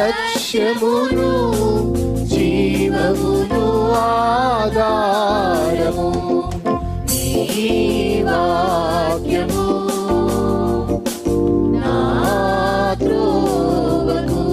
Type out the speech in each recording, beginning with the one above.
లక్ష్యమును జీవమును ఆధారము నీ వాక్యము నా త్రోవకు.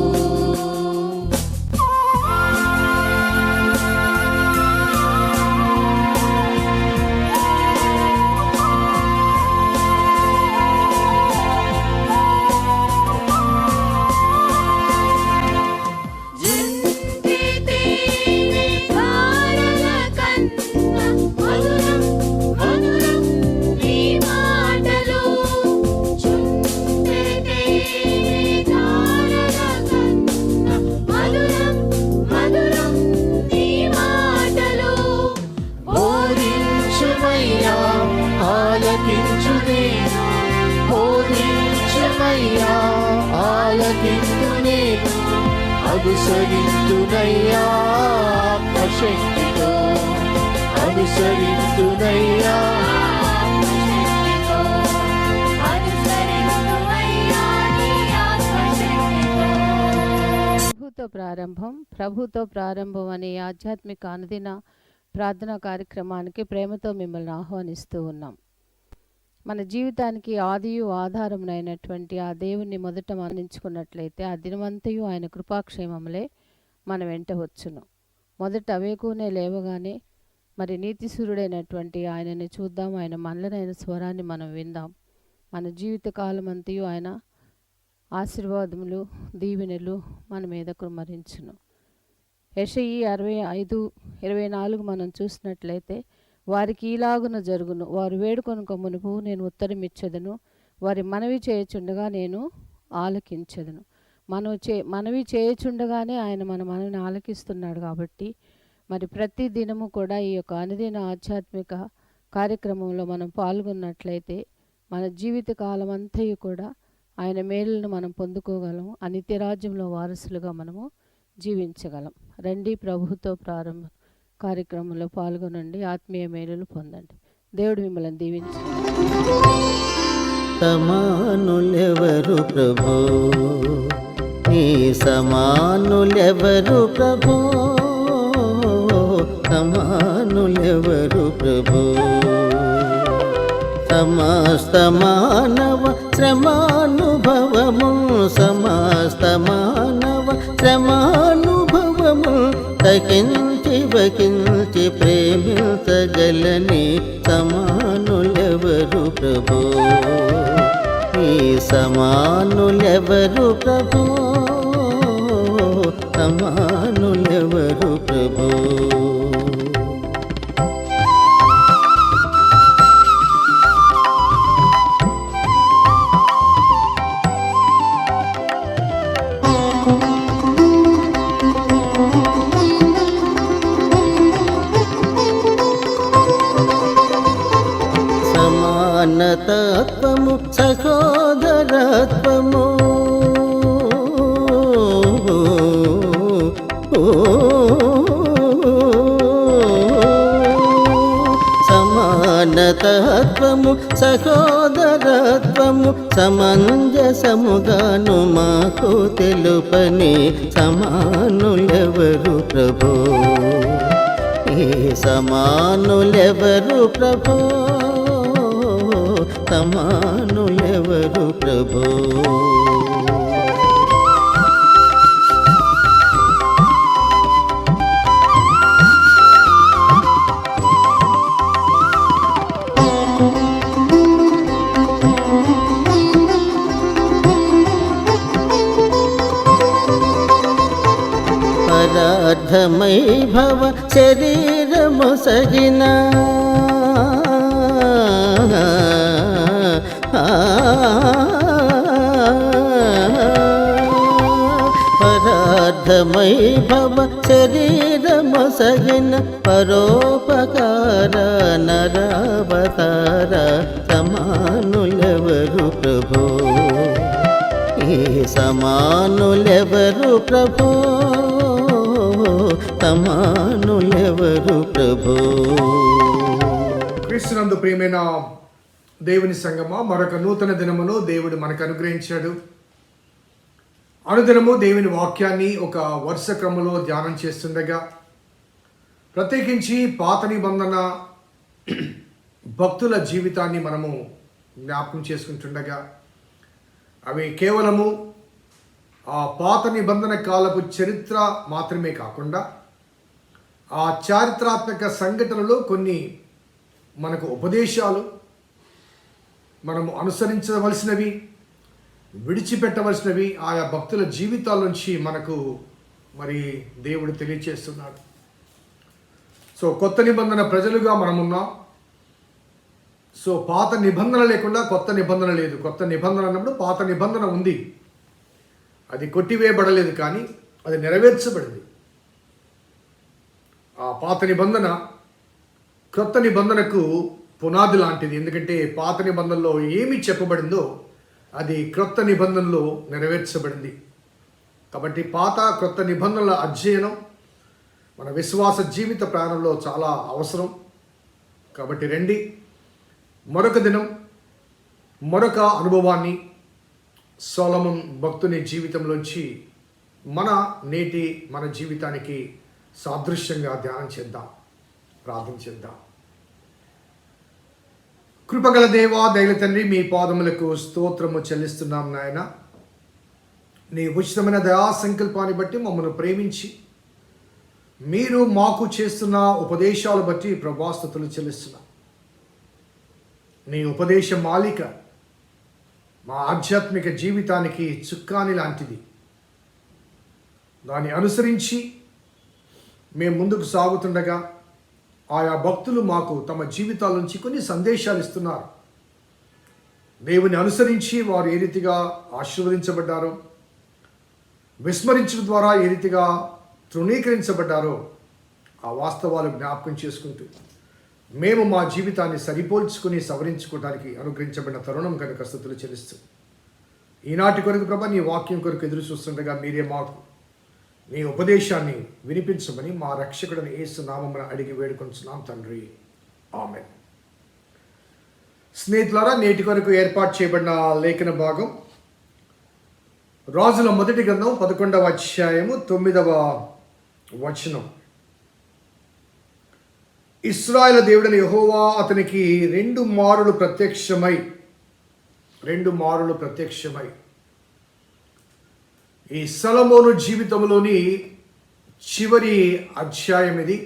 అనుసరింతునయ్యా ఆత్మశక్తితో, అనుసరింతునయ్యా ప్రభుతో ప్రారంభం అనే ఆధ్యాత్మిక అనుదిన ప్రార్థనా కార్యక్రమానికి ప్రేమతో మిమ్మల్ని ఆహ్వానిస్తూ ఉన్నాం. మన జీవితానికి ఆదియు ఆధారమునైనటువంటి ఆ దేవుణ్ణి మొదట మరణించుకున్నట్లయితే ఆ దినమంతయు ఆయన కృపాక్షేమములే మన వెంట వచ్చును. మొదట వేకునే లేవగానే మరి నీతిసూరుడైనటువంటి ఆయనని చూద్దాం, ఆయన మనలనైన స్వరాన్ని మనం విందాం. మన జీవిత కాలం అంతయు ఆయన ఆశీర్వాదములు దీవెనలు మన మీద కుమ్మరించును. యెషయి 65:24 మనం చూసినట్లయితే వారికి ఈలాగున జరుగును, వారు వేడుకొనుక మునుపు నేను ఉత్తరమిచ్చెదను, వారి మనవి చేయుచుండగా నేను ఆలకించెదను. మనవి చేయుచుండగానే ఆయన మన మనవిని ఆలకిస్తున్నాడు. కాబట్టి మరి ప్రతి దినము కూడా ఈ యొక్క అనుదిన ఆధ్యాత్మిక కార్యక్రమంలో మనం పాల్గొన్నట్లయితే మన జీవిత కాలం అంతయు కూడా ఆయన మేలులను మనం పొందుకోగలం, ఆ నిత్యరాజ్యంలో వారసులుగా మనము జీవించగలం. రండి, ప్రభుతో ప్రారంభం కార్యక్రమంలో పాల్గొనండి, ఆత్మీయ మేలులు పొందండి. దేవుడు మిమ్మల్ని దీవించండి. సమానులెవరు ప్రభో, నీ సమానులెవరు ప్రభో, సమానులెవరు ప్రభో. సమస్త మానవ శ్రమానుభవము, సమస్త మానవ శ్రమానుభవము తకించి వకించి ప్రేమించగలని సమానులెవరు ప్రభో, ఈ సమానులెవరు ప్రభో, సమానులెవరు ప్రభో. సమానతత్వము సహోదరత్వము, సమానతత్వము సహోదరత్వము సమంజసముగాను మాకు తెలుపని సమానులెవరు ప్రభో, ఈ సమానులెవరు ప్రభో, సమానులెవరు ప్రభో. పరార్థమై భవ శరీరము సగిన, పరార్థమై భవ శరీరము సగిన పరోపకార నరావతార సమానులెవరు ప్రభో, ఈ సమానులెవరు ప్రభో, సమానులెవరు ప్రభో. క్రీస్తునందు ప్రియమైన దేవుని సంగమా, మరొక నూతన దినమును దేవుడు మనకు అనుగ్రహించాడు. అనుదినము దేవుని వాక్యాన్ని ఒక వరుస క్రమంలో ధ్యానం చేస్తుండగా, ప్రత్యేకించి పాత నిబంధన భక్తుల జీవితాన్ని మనము జ్ఞాపకం చేసుకుంటుండగా, అవి కేవలము ఆ పాత నిబంధన కాలపు చరిత్ర మాత్రమే కాకుండా ఆ చారిత్రాత్మక సంఘటనలో కొన్ని మనకు ఉపదేశాలు, మనము అనుసరించవలసినవి, విడిచిపెట్టవలసినవి ఆయా భక్తుల జీవితాల నుంచి మనకు మరి దేవుడు తెలియచేస్తున్నాడు. సో కొత్త నిబంధన ప్రజలుగా మనమున్నాం. సో పాత నిబంధన లేకుండా కొత్త నిబంధన లేదు. కొత్త నిబంధన అన్నప్పుడు పాత నిబంధన ఉంది, అది కొట్టివేయబడలేదు, కానీ అది నెరవేర్చబడింది. ఆ పాత నిబంధన క్రొత్త నిబంధనకు పునాది లాంటిది. ఎందుకంటే పాత నిబంధనలో ఏమి చెప్పబడిందో అది క్రొత్త నిబంధనలో నెరవేర్చబడింది. కాబట్టి పాత క్రొత్త నిబంధనల అధ్యయనం మన విశ్వాస జీవిత ప్రయాణంలో చాలా అవసరం. కాబట్టి రండి, మరొక దినం మరొక అనుభవాన్ని సొలొమోను భక్తుని జీవితంలోంచి మన జీవితానికి సాదృశ్యంగా ధ్యానం చేద్దాం, ప్రార్థన చేద్దాం. కృపగల దేవా, దయల తండ్రి, మీ పాదములకు స్తోత్రము చెల్లిస్తున్నాం నాయన. నీ ఉచితమైన దయా సంకల్పాన్ని బట్టి మమ్మల్ని ప్రేమించి మీరు మాకు చేస్తున్న ఉపదేశాలు బట్టి ప్రభాస్తుతులు చెల్లిస్తున్నాం. నీ ఉపదేశ మాలిక మా ఆధ్యాత్మిక జీవితానికి చుక్కాని లాంటిది. దాన్ని అనుసరించి మేము ముందుకు సాగుతుండగా ఆయా భక్తులు మాకు తమ జీవితాల నుంచి కొన్ని సందేశాలు ఇస్తున్నారు. దేవుని అనుసరించి వారు ఏ రీతిగా ఆశీర్వదించబడ్డారో, విస్మరించడం ద్వారా ఏ రీతిగా తృణీకరించబడ్డారో ఆ వాస్తవాలు జ్ఞాపకం చేసుకుంటూ మేము మా జీవితాన్ని సరిపోల్చుకుని సవరించుకోవడానికి అనుగ్రహించబడిన తరుణం కనుక స్తుతులు చెల్లిస్తూ, ఈనాటి కొరకు ప్రభా నీ వాక్యం కొరకు ఎదురు చూస్తుండగా మీరే మాకు నీ ఉపదేశాన్ని వినిపించమని మా రక్షకుడిని యేసు నామమున అడిగి వేడుకొంచున్నాం తండ్రి, ఆమేన్. స్నేహితులారా, నేటి కొరకు ఏర్పాటు చేయబడిన లేఖన భాగం రాజుల మొదటి గ్రంథం 11వ అధ్యాయము 9వ వచనం. ఇశ్రాయేలు దేవుడైన యెహోవా అతనికి రెండు మారులు ప్రత్యక్షమై ఈ సొలొమోను జీవితంలోని చివరి అధ్యాయం ఇది,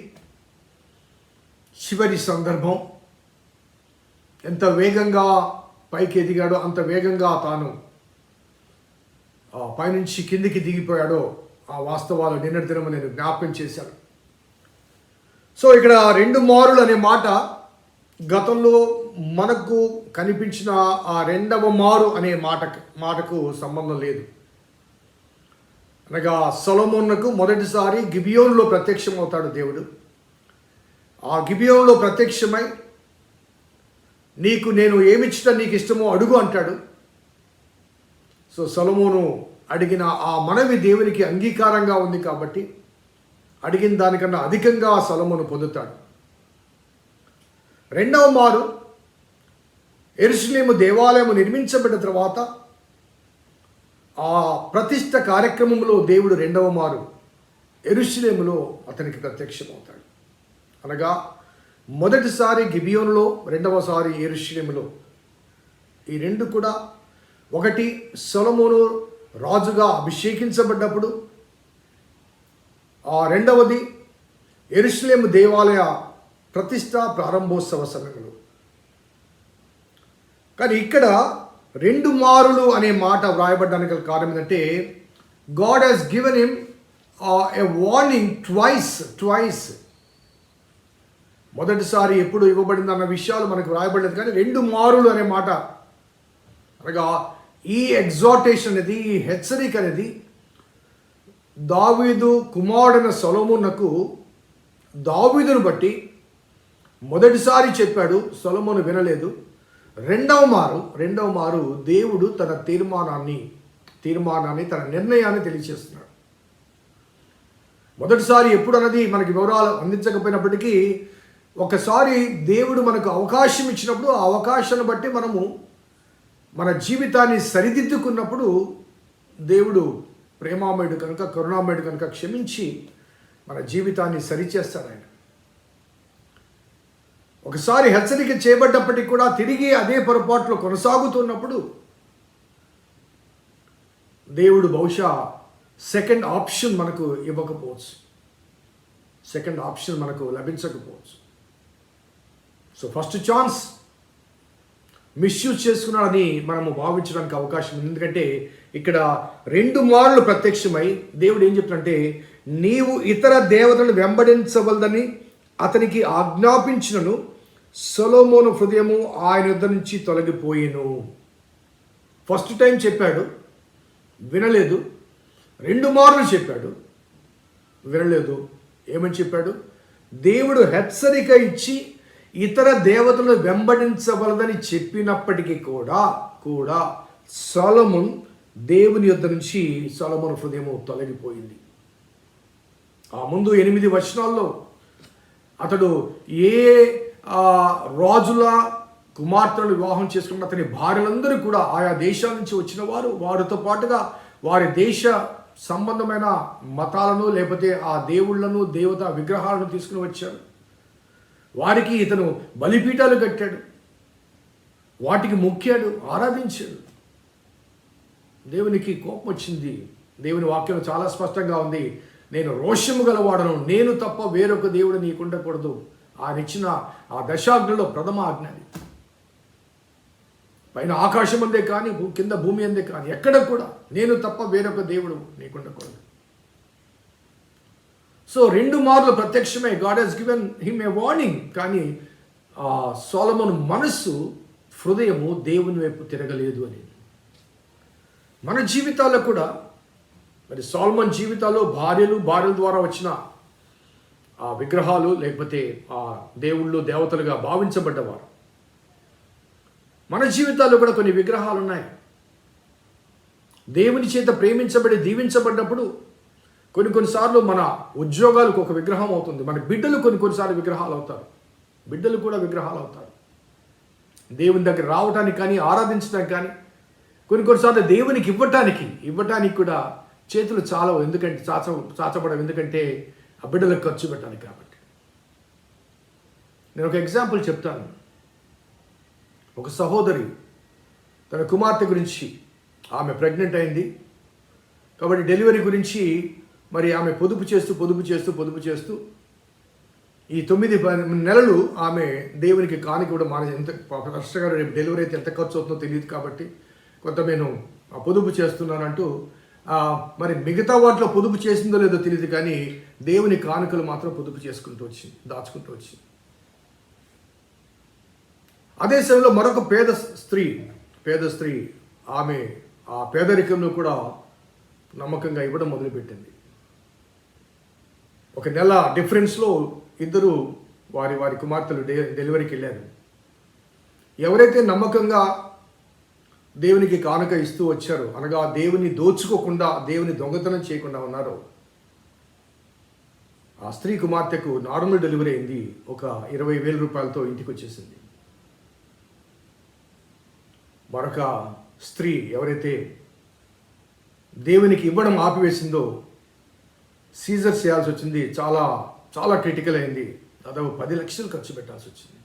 చివరి సందర్భం. ఎంత వేగంగా పైకి ఎదిగాడో అంత వేగంగా తాను పైనుంచి కిందికి దిగిపోయాడో ఆ వాస్తవాలు నిన్నటి దినము నేను జ్ఞాపకం చేశాను. సో ఇక్కడ రెండు మారులు అనే మాట గతంలో మనకు కనిపించిన ఆ రెండవ మారు అనే మాటకు సంబంధం లేదు. అనగా సొలొమోనుకు మొదటిసారి గిబియోనులో ప్రత్యక్షమవుతాడు దేవుడు. ఆ గిబియోనులో ప్రత్యక్షమై నేను ఏమిచ్చట నీకు ఇష్టమో అడుగు అంటాడు. సో సొలొమోను అడిగిన ఆ మనవి దేవునికి అంగీకారంగా ఉంది కాబట్టి అడిగిన దానికన్నా అధికంగా సొలొమోను పొందుతాడు. రెండవ మారు యెరూషలేము దేవాలయము నిర్మించబడిన తర్వాత ఆ ప్రతిష్ఠ కార్యక్రమంలో దేవుడు రెండవ మారు యెరూషలేములో అతనికి ప్రత్యక్షమవుతాడు. అనగా మొదటిసారి గిబియోనులో, రెండవసారి యెరూషలేములో. ఈ రెండు కూడా ఒకటి సొలొమోను రాజుగా అభిషేకించబడ్డప్పుడు, ఆ రెండవది యెరూషలేము దేవాలయ ప్రతిష్ఠ ప్రారంభోత్సవ సమయంలో. కానీ ఇక్కడ రెండు మారులు అనే మాట వ్రాయబడ్డానికి కారణం ఏంటంటే God has given him a warning twice. మొదటిసారి ఎప్పుడు ఇవ్వబడింది అన్న విషయాలు మనకు వ్రాయబడలేదు, కానీ రెండు మారులు అనే మాట అనగా ఈ ఎగ్జార్టేషన్ అనేది, ఈ హెచ్చరిక అనేది దావీదు కుమారుడైన సొలొమోనుకు దావీదును బట్టి మొదటిసారి చెప్పాడు, సొలొమోను వినలేదు. రెండవ మారు దేవుడు తన తీర్మానాన్ని తన నిర్ణయాన్ని తెలియజేస్తున్నాడు. మొదటిసారి ఎప్పుడు అన్నది మనకి వివరాలు అందించకపోయినప్పటికీ ఒకసారి దేవుడు మనకు అవకాశం ఇచ్చినప్పుడు ఆ అవకాశాన్ని బట్టి మనము మన జీవితాన్ని సరిదిద్దుకున్నప్పుడు దేవుడు ప్రేమామయుడు కనుక, కరుణామయుడు కనుక క్షమించి మన జీవితాన్ని సరిచేస్తాడు ఆయన. ఒకసారి హెచ్చరిక చేయబడ్డప్పటికీ కూడా తిరిగి అదే పొరపాట్లు కొనసాగుతున్నప్పుడు దేవుడు బహుశా సెకండ్ ఆప్షన్ మనకు ఇవ్వకపోవచ్చు, సెకండ్ ఆప్షన్ మనకు లభించకపోవచ్చు. సో ఫస్ట్ ఛాన్స్ మిస్యూజ్ చేసుకున్నాడని మనము భావించడానికి అవకాశం ఉంది. ఎందుకంటే ఇక్కడ 2 మార్లు ప్రత్యక్షమై దేవుడు ఏం చెప్తాడంటే, నీవు ఇతర దేవతలను వెంబడించవలదని అతనికి ఆజ్ఞాపించినను సొలొమోను హృదయము ఆయన యుద్ధ నుంచి తొలగిపోయేను. ఫస్ట్ టైం చెప్పాడు, వినలేదు. 2 మార్లు చెప్పాడు, వినలేదు. ఏమని చెప్పాడు? దేవుడు హెచ్చరిక ఇచ్చి ఇతర దేవతలను వెంబడించవలదని చెప్పినప్పటికీ కూడా సొలొమోను దేవుని యొద్ద నుంచి సొలొమోను హృదయము తొలగిపోయింది. ఆ ముందు 8 వచనాల్లో అతడు ఏ రాజుల కుమార్తెలను వివాహం చేసుకున్న అతని భార్యలందరూ కూడా ఆయా దేశాల నుంచి వచ్చిన వారితో పాటుగా వారి దేశ సంబంధమైన మతాలను లేకపోతే ఆ దేవుళ్లను దేవతా విగ్రహాలను తీసుకుని వచ్చారు. వారికి ఇతను బలిపీఠాలు కట్టాడు, వాటికి మొక్కాడు, ఆరాధించాడు. దేవునికి కోపం వచ్చింది. దేవుని వాక్యం చాలా స్పష్టంగా ఉంది, నేను రోషము గలవాడను, నేను తప్ప వేరొక దేవుడు నీకుండకూడదు. ఆయన ఇచ్చిన ఆ దశాజ్ఞలో ప్రథమ ఆజ్ఞ అది. పైన ఆకాశం అందే కానీ కింద భూమి అందే కానీ ఎక్కడ కూడా నేను తప్ప వేరొక దేవుడు నీకుండకూడదు. సో 2 మార్లు ప్రత్యక్షమై God has given him a warning. కానీ సొలొమోను మనస్సు, హృదయము దేవుని వైపు తిరగలేదు అని. మన జీవితాల్లో కూడా మరి సొలొమోను జీవితాల్లో భార్యల ద్వారా వచ్చిన ఆ విగ్రహాలు లేకపోతే ఆ దేవుళ్ళు దేవతలుగా భావించబడ్డవారు. మన జీవితాల్లో కూడా కొన్ని విగ్రహాలు ఉన్నాయి. దేవుని చేత ప్రేమించబడి దీవించబడ్డప్పుడు కొన్నిసార్లు మన ఉద్యోగాలకు ఒక విగ్రహం అవుతుంది. మన బిడ్డలు కొన్నిసార్లు విగ్రహాలు అవుతారు. బిడ్డలు కూడా విగ్రహాలు అవుతారు. దేవుని దగ్గర రావడానికి కానీ ఆరాధించడానికి కానీ కొన్నిసార్లు దేవునికి ఇవ్వటానికి కూడా చేతులు చాలవు. ఎందుకంటే చాచబడవు. ఎందుకంటే ఆ బిడ్డలకు ఖర్చు పెట్టాలి కాబట్టి. నేను ఒక ఎగ్జాంపుల్ చెప్తాను. ఒక సహోదరి తన కుమార్తె గురించి, ఆమె ప్రెగ్నెంట్ అయింది కాబట్టి డెలివరీ గురించి మరి ఆమె పొదుపు చేస్తూ ఈ 9 నెలలు ఆమె దేవునికి కానుక కూడా మానేసి, ఎంత కష్టంగా రేపు డెలివరీ అయితే ఎంత ఖర్చు అవుతుందో తెలియదు కాబట్టి కొంత నేను పొదుపు చేస్తున్నానంటూ మరి మిగతా వాటిలో పొదుపు చేసిందో లేదో తెలియదు కానీ దేవుని కానుకలు మాత్రం పొదుపు చేసుకుంటూ వచ్చింది, దాచుకుంటూ వచ్చింది. అదే సమయంలో మరొక పేద స్త్రీ ఆమె ఆ పేదరికంలో కూడా నమ్మకంగా ఇవ్వడం మొదలుపెట్టింది. ఒక నెల డిఫరెన్స్లో ఇద్దరు వారి కుమార్తెలు డెలివరీకి వెళ్ళారు. ఎవరైతే నమ్మకంగా దేవునికి కానుక ఇస్తూ వచ్చారో, అనగా దేవుని దోచుకోకుండా దేవుని దొంగతనం చేయకుండా ఉన్నారో, ఆ స్త్రీ కుమార్తెకు నార్మల్ డెలివరీ అయింది. ఒక 20,000 రూపాయలతో ఇంటికి వచ్చేసింది. మరొక స్త్రీ ఎవరైతే దేవునికి ఇవ్వడం ఆపివేసిందో సీజర్ చేయాల్సి వచ్చింది. చాలా చాలా క్రిటికల్ అయింది. దాదాపు 10 లక్షలు ఖర్చు పెట్టాల్సి వచ్చింది.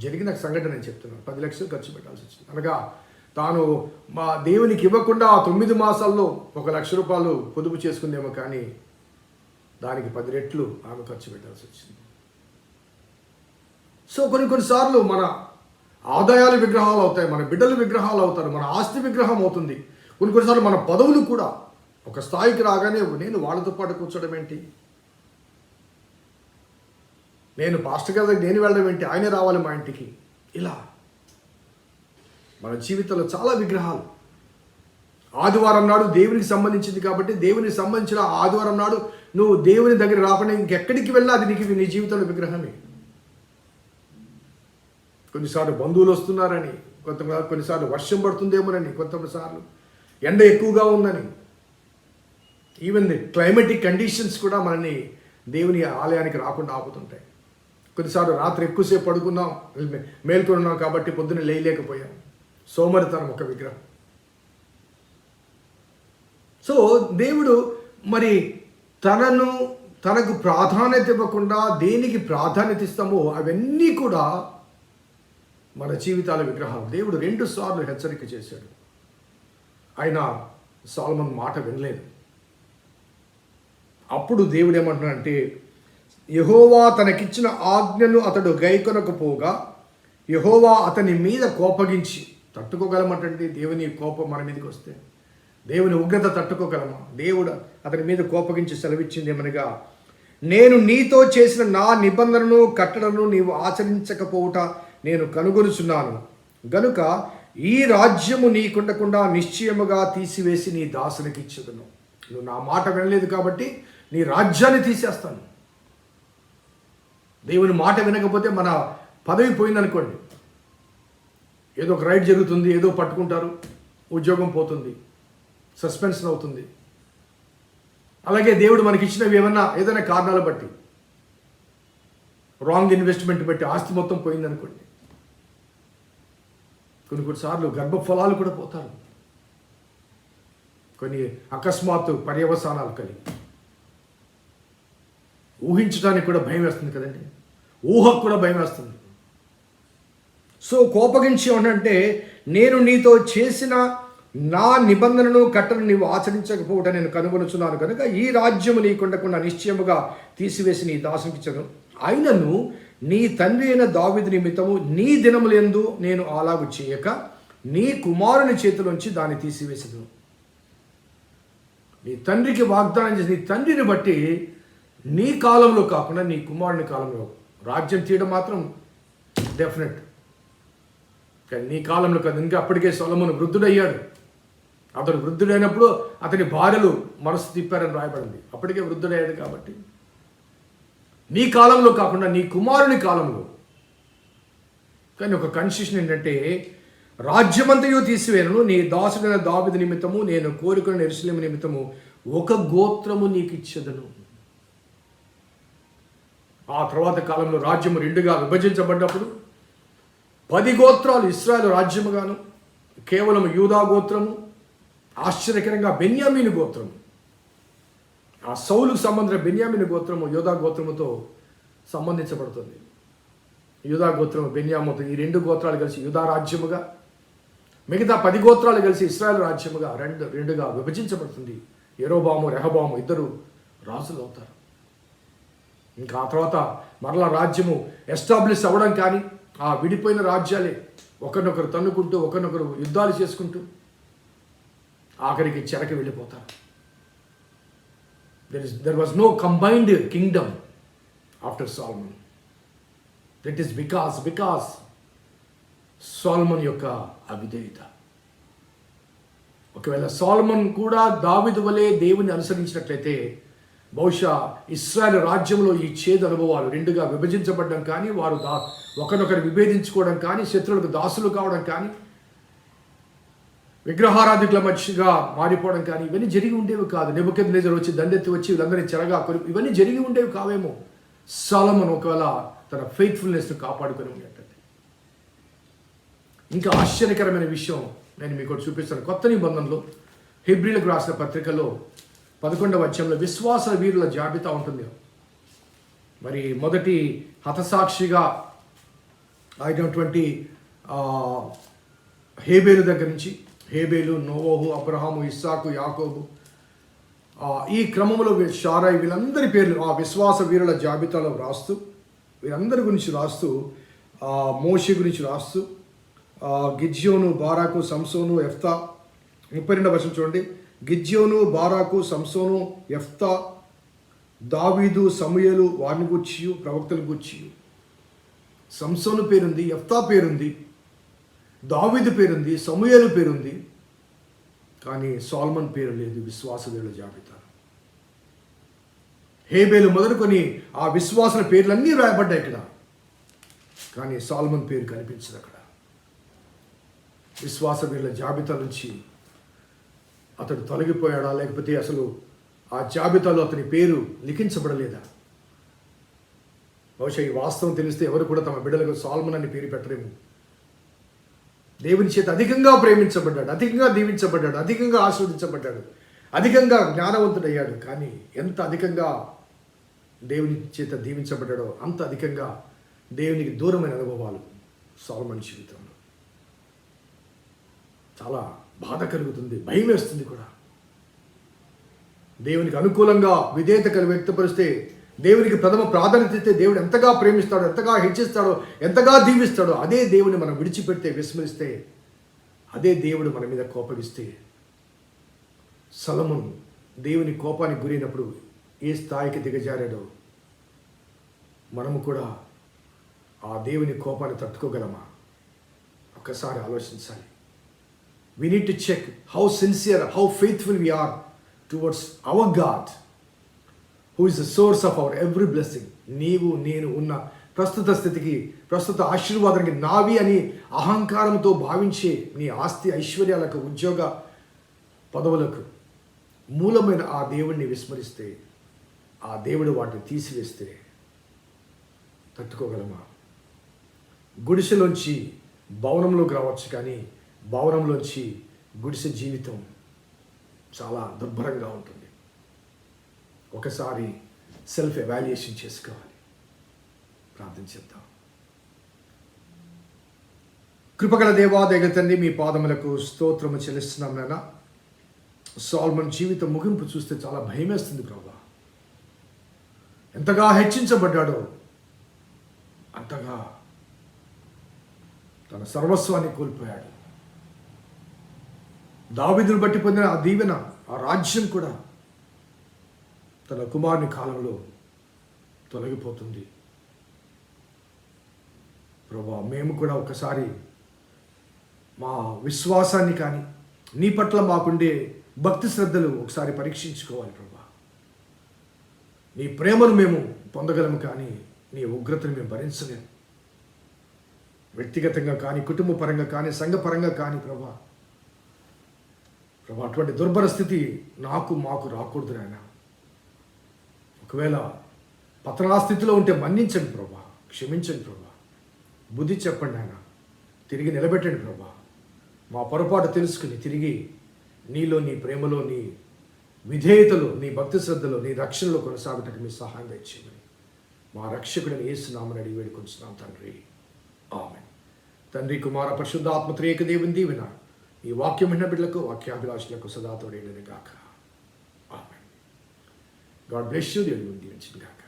జరిగిన సంఘటన నేను చెప్తున్నాను. 10 లక్షలు ఖర్చు పెట్టాల్సి వచ్చింది. అనగా తాను మా దేవునికి ఇవ్వకుండా ఆ 9 మాసాల్లో 1 లక్ష రూపాయలు పొదుపు చేసుకుందేమో కానీ దానికి 10 రెట్లు ఆమె ఖర్చు పెట్టాల్సి వచ్చింది. సో కొన్నిసార్లు మన ఆదాయాలు విగ్రహాలు అవుతాయి, మన బిడ్డలు విగ్రహాలు అవుతారు, మన ఆస్తి విగ్రహం అవుతుంది. కొన్నిసార్లు మన పదవులు కూడా ఒక స్థాయికి రాగానే నేను వాళ్ళతో పాటు కూర్చోవడం ఏంటి, నేను పాస్టర్ గారి దగ్గర నేను వెళ్ళడం ఏంటి, ఆయనే రావాలి మా ఇంటికి, ఇలా మన జీవితంలో చాలా విగ్రహాలు. ఆదివారం నాడు దేవునికి సంబంధించింది కాబట్టి దేవునికి సంబంధించిన ఆదివారం నాడు నువ్వు దేవుని దగ్గర రాకుండా ఇంకెక్కడికి వెళ్ళినా అది నీ జీవితంలో విగ్రహమే. కొన్నిసార్లు బంధువులు వస్తున్నారని, కొన్నిసార్లు వర్షం పడుతుందేమోనని, కొంతసార్లు ఎండ ఎక్కువగా ఉందని, ఈవెన్ క్లైమేటిక్ కండిషన్స్ కూడా మనల్ని దేవుని ఆలయానికి రాకుండా ఆపుతుంటాయి. కొన్నిసార్లు రాత్రి ఎక్కువసేపు పడుకున్నాం, మేల్కొని ఉన్నాం కాబట్టి పొద్దున్న లేయలేకపోయాం. సోమరితనం ఒక విగ్రహం. సో దేవుడు మరి తనకు ప్రాధాన్యత ఇవ్వకుండా దేనికి ప్రాధాన్యత ఇస్తామో అవన్నీ కూడా మన జీవితాల విగ్రహాలు. దేవుడు 2 సార్లు హెచ్చరిక చేశాడు. ఆయన సొలొమోను మాట వినలేదు. అప్పుడు దేవుడు ఏమంటున్నాడంటే, యెహోవా తనకిచ్చిన ఆజ్ఞను అతడు గైకొనకపోగా యెహోవా అతని మీద కోపగించి, తట్టుకోగలమంటే దేవుని కోపం మన మీదకి వస్తే, దేవుని ఉగ్రత తట్టుకోగలమా? దేవుడు అతని మీద కోపగించి సెలవిచ్చింది ఏమనగా, నేను నీతో చేసిన నా నిబంధనను కట్టడను నీవు ఆచరించకపోవుట నేను కనుగొనుచున్నాను గనుక ఈ రాజ్యము నీకుండకుండా నిశ్చయముగా తీసివేసి నీ దాసునికి ఇచ్చేదను. నువ్వు నా మాట వినలేదు కాబట్టి నీ రాజ్యాన్ని తీసేస్తాను. దేవుని మాట వినకపోతే మన పదవి పోయిందనుకోండి, ఏదో ఒక రైడ్ జరుగుతుంది, ఏదో పట్టుకుంటారు, ఉద్యోగం పోతుంది, సస్పెన్షన్ అవుతుంది. అలాగే దేవుడు మనకి ఇచ్చినవి ఏదైనా కారణాలు బట్టి, రాంగ్ ఇన్వెస్ట్మెంట్ బట్టి ఆస్తి మొత్తం పోయిందనుకోండి, కొన్నిసార్లు గర్భఫలాలు కూడా పోతారు, కొన్ని అకస్మాత్తు పర్యవసానాలు కలిగి. ఊహించడానికి కూడా భయం వేస్తుంది కదండి, ఊహకు కూడా భయం వేస్తుంది. సో కోపగించి అంటే, నేను నీతో చేసిన నా నిబంధనను కట్టను నీవు ఆచరించకపోవటం నేను కనుగొనుచున్నాను కనుక ఈ రాజ్యము నీకుండకుండా నిశ్చయముగా తీసివేసి నీ దాసునికి ఇచ్చెదను. అయినను నీ తండ్రి అయిన దావీదు నిమిత్తము నీ దినములందు నేను అలాగు చేయక నీ కుమారుని చేతిలోంచి దాన్ని తీసివేసేదను. నీ తండ్రికి వాగ్దానం చేసి, నీ తండ్రిని బట్టి నీ కాలంలో కాకుండా నీ కుమారుని కాలంలో రాజ్యం తీయడం మాత్రం డెఫినెట్. కానీ నీ కాలంలో కాదు. ఇంకా అప్పటికే సొలొమోను వృద్ధుడయ్యాడు. అతడు వృద్ధుడైనప్పుడు అతని భార్యలు మనసు తిప్పారని రాయబడింది. అప్పటికే వృద్ధుడయ్యాడు కాబట్టి నీ కాలంలో కాకుండా నీ కుమారుని కాలంలో. కానీ ఒక కన్సెషన్ ఏంటంటే, రాజ్యమంతయు తీసివేయను, నీ దాసుడైన దావీదు నిమిత్తము నేను కోరుకున్న యెరూషలేము నిమిత్తము ఒక గోత్రము నీకు ఇచ్చెదను. ఆ తర్వాత కాలంలో రాజ్యము 2గా విభజించబడ్డప్పుడు 10 గోత్రాలు ఇశ్రాయేలు రాజ్యముగాను, కేవలం యూదా గోత్రము, ఆశ్చర్యకరంగా బెన్యామీను గోత్రము, ఆ సౌలుకు సంబంధించిన బెన్యామీను గోత్రము యూదా గోత్రముతో సంబంధించబడుతుంది. యూదా గోత్రము బెన్యాముతో ఈ 2 గోత్రాలు కలిసి యూదా రాజ్యముగా, మిగతా 10 గోత్రాలు కలిసి ఇశ్రాయేలు రాజ్యముగా రెండుగా విభజించబడుతుంది. యెరోబాము రెహబాము ఇద్దరు రాజులు అవుతారు. ఇంకా ఆ తర్వాత మరలా రాజ్యము ఎస్టాబ్లిష్ అవ్వడం కానీ, ఆ విడిపోయిన రాజ్యాలే ఒకరినొకరు తన్నుకుంటూ ఒకరినొకరు యుద్ధాలు చేసుకుంటూ ఆఖరికి చెరకి వెళ్ళిపోతారు. There was no combined kingdom after Solomon. That is because Solomon యొక్క అవిధేయత. ఒకవేళ సొలొమన్ కూడా దావీదు వలె దేవుని అనుసరించినట్లయితే బహుశా ఇశ్రాయేలు రాజ్యంలో ఈ చేదు అనుభవాలు 2గా విభజించబడడం కానీ, వారు ఒకరినొకరు విభేదించుకోవడం కానీ, శత్రువులకు దాసులు కావడం కానీ, విగ్రహారాధికుల మధ్యగా మారిపోవడం కానీ ఇవన్నీ జరిగి ఉండేవి కాదు. నెబుకద్నెజరు వచ్చి దండెత్తి వచ్చి వీళ్ళందరినీ చెరగా ఇవన్నీ జరిగి ఉండేవి కావేమో. సొలొమన్ ఒకవేళ తన ఫెయిత్ఫుల్నెస్ను కాపాడుకొని ఉండేటట్టు. ఇంకా ఆశ్చర్యకరమైన విషయం నేను మీకు చూపిస్తాను. కొత్త నిబంధనలో హెబ్రీలకు రాసిన పత్రికలో 11వ అధ్యాయంలో విశ్వాస వీరుల జాబితా ఉంటుంది. మరి మొదటి హతసాక్షిగా అయినటువంటి హేబేలు దగ్గర నుంచి, హేబేలు, నోవహు, అబ్రహాము, ఇస్సాకు, యాకోబు, ఈ క్రమంలో షారాయి, వీళ్ళందరి పేర్లు ఆ విశ్వాస వీరుల జాబితాలో రాస్తూ, వీరందరి గురించి రాస్తూ, మోషే గురించి రాస్తూ, గిద్యోను, బారాకు, సంసోను, యెఫ్తా. 32వ వచనం చూడండి. గిద్యోను, బారాకు, సంసోను, యెఫ్తా, దావీదు, సమూయేలు, వారిని గూర్చి, ప్రవక్తల గూర్చి. సంసోను పేరుంది, యెఫ్తా పేరుంది, దావీదు పేరుంది, సమూయేలు పేరుంది, కానీ సొలొమన్ పేరు లేదు విశ్వాసవీరుల జాబితా. హేబేలు మొదలుకొని ఆ విశ్వాసుల పేర్లన్నీ రాయబడ్డాయి ఇక్కడ, కానీ సొలొమన్ పేరు కనిపించదు అక్కడ. విశ్వాసవీరుల జాబితా నుంచి అతడు తొలగిపోయాడా, లేకపోతే అసలు ఆ జాబితాలో అతని పేరు లిఖించబడలేదా? బహుశా ఈ వాస్తవం తెలిస్తే ఎవరు కూడా తమ బిడ్డలకు సొలొమన్ అని పేరు పెట్టరేమో. దేవుని చేత అధికంగా ప్రేమించబడ్డాడు, అధికంగా దీవించబడ్డాడు, అధికంగా ఆశీర్వదించబడ్డాడు, అధికంగా జ్ఞానవంతుడయ్యాడు, కానీ ఎంత అధికంగా దేవుని చేత దీవించబడ్డాడో అంత అధికంగా దేవునికి దూరమైన అనుభవాలు సొలొమోను జీవితంలో. చాలా బాధ కలుగుతుంది, భయం వేస్తుంది కూడా. దేవునికి అనుకూలంగా విధేయత వ్యక్తపరిస్తే, దేవునికి ప్రథమ ప్రాధాన్యత ఇస్తే దేవుడు ఎంతగా ప్రేమిస్తాడో, ఎంతగా హెచ్చిస్తాడో, ఎంతగా దీవిస్తాడో, అదే దేవుని మనం విడిచిపెడితే, విస్మరిస్తే, అదే దేవుడు మన మీద కోపగిస్తే, సొలొమోను దేవుని కోపానికి గురైనప్పుడు ఏ స్థాయికి దిగజారాడో మనము కూడా ఆ దేవుని కోపాన్ని తట్టుకోగలమా? ఒక్కసారి ఆలోచించాలి. We need to check how sincere, how faithful we are towards our God, who is the source of our every blessing. నీవు నేను ఉన్న ప్రస్తుత స్థితికి, ప్రస్తుత ఆశీర్వాదానికి నావి అని అహంకారంతో భావించే నీ ఆస్తి ఐశ్వర్యాలకు, ఉద్యోగ పదవులకు మూలమైన ఆ దేవుణ్ణి విస్మరిస్తే, ఆ దేవుడు వాటిని తీసివేస్తే తట్టుకోగలమా? గుడిసెలోంచి భవనంలోకి రావచ్చు, కానీ భవనంలోంచి గుడిసె జీవితం చాలా దుర్భరంగా ఉంటుంది. ఒకసారి సెల్ఫ్ ఎవాల్యుయేషన్ చేసుకోవాలి. ప్రార్థన చేద్దాం. కృపగల దేవా, దయగల తండ్రి, మీ పాదములకు స్తోత్రము చెల్లిస్తున్నాం నాయన. సొలొమోను జీవితం ముగింపు చూస్తే చాలా భయమేస్తుంది ప్రభువా. ఎంతగా హెచ్చించబడ్డాడో అంతగా తన సర్వస్వాన్ని కోల్పోయాడు. దావీదును బట్టి పొందిన ఆ దీవెన, ఆ రాజ్యం కూడా తన కుమారుని కాలంలో తొలగిపోతుంది. ప్రభువా, మేము కూడా ఒకసారి మా విశ్వాసాన్ని కానీ, నీ పట్ల మాకుండే భక్తి శ్రద్ధలు ఒకసారి పరీక్షించుకోవాలి ప్రభువా. నీ ప్రేమను మేము పొందగలము, కానీ నీ ఉగ్రతను మేము భరించలేము. వ్యక్తిగతంగా కానీ, కుటుంబ పరంగా కానీ, సంఘపరంగా కానీ ప్రభా, అటువంటి దుర్భర స్థితి మాకు రాకూడదు నాయన. ఒకవేళ పతనా స్థితిలో ఉంటే మన్నించండి ప్రభా, క్షమించండి ప్రభా, బుద్ధి చెప్పండి ఆయన, తిరిగి నిలబెట్టండి ప్రభా. మా పొరపాటు తెలుసుకుని తిరిగి నీలో, నీ ప్రేమలో, నీ విధేయతలో, నీ భక్తి శ్రద్ధలో, నీ రక్షణలో కొనసాగటానికి మీ సహాయం దయచేయమని మా రక్షకుడిని యేసు నామమున అడిగి వేడుకొంచున్నాం తండ్రి. ఆమేన్. తండ్రి, కుమార, పరిశుద్ధాత్మ త్రియేక దేవుని దీవెన ఈ వాక్యం విన్న బిడ్డలకు, వాక్యాభిలాషులకు సదా తోడేయును గాక. ఆమేన్. God bless you. దేవుని దీవించును గాక.